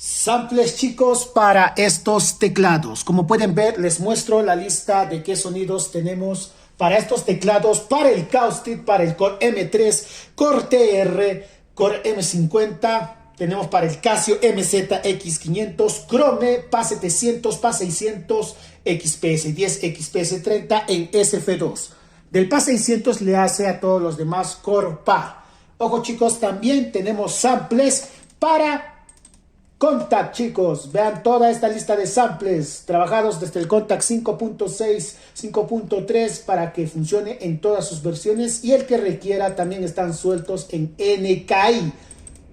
Samples, chicos, para estos teclados. Como pueden ver, les muestro la lista de qué sonidos tenemos para estos teclados, para el Caustic, para el Core M3, Core TR, Core M50. Tenemos para el Casio MZX500, Chrome, PA700, PA600, XPS10, XPS30 en SF2. Del PA600 le hace a todos los demás Core PA. Ojo, chicos, también tenemos samples para Contact, chicos. Vean toda esta lista de samples trabajados desde el Contact 5.6, 5.3 para que funcione en todas sus versiones, y el que requiera también están sueltos en NKI.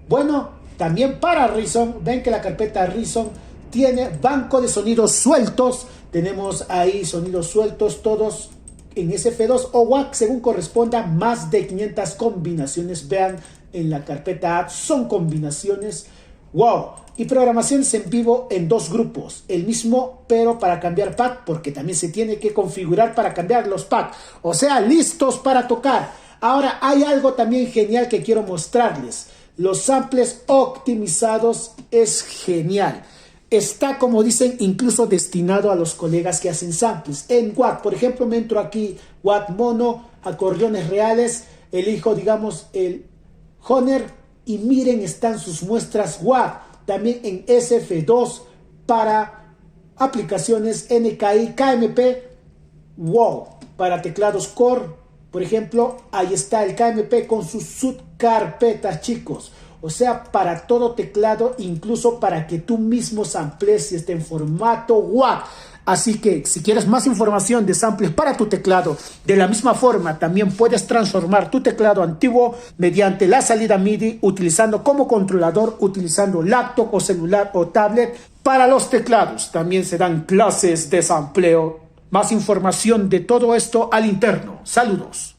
Bueno, también para Reason, ven que la carpeta Reason tiene banco de sonidos sueltos. Tenemos ahí sonidos sueltos todos en SF2 o WAV según corresponda, más de 500 combinaciones. Vean en la carpeta Add, son combinaciones. ¡Wow! Y programaciones en vivo en dos grupos, el mismo pero para cambiar pad, porque también se tiene que configurar para cambiar los pads, o sea, listos para tocar. Ahora hay algo también genial que quiero mostrarles. Los samples optimizados es genial. Está, como dicen, incluso destinado a los colegas que hacen samples. En Watt, por ejemplo, me entro aquí, Watt mono, acordeones reales, elijo, digamos, el Honer, y miren, están sus muestras Watt. También en SF2 para aplicaciones NKI, KMP, wow, para teclados Core, por ejemplo, ahí está el KMP con sus subcarpetas, chicos. O sea, para todo teclado, incluso para que tú mismo samples si está en formato WAV. Así que si quieres más información de samples para tu teclado, de la misma forma también puedes transformar tu teclado antiguo mediante la salida MIDI, utilizando como controlador, utilizando laptop o celular o tablet. Para los teclados también se dan clases de sampleo. Más información de todo esto al interno. Saludos.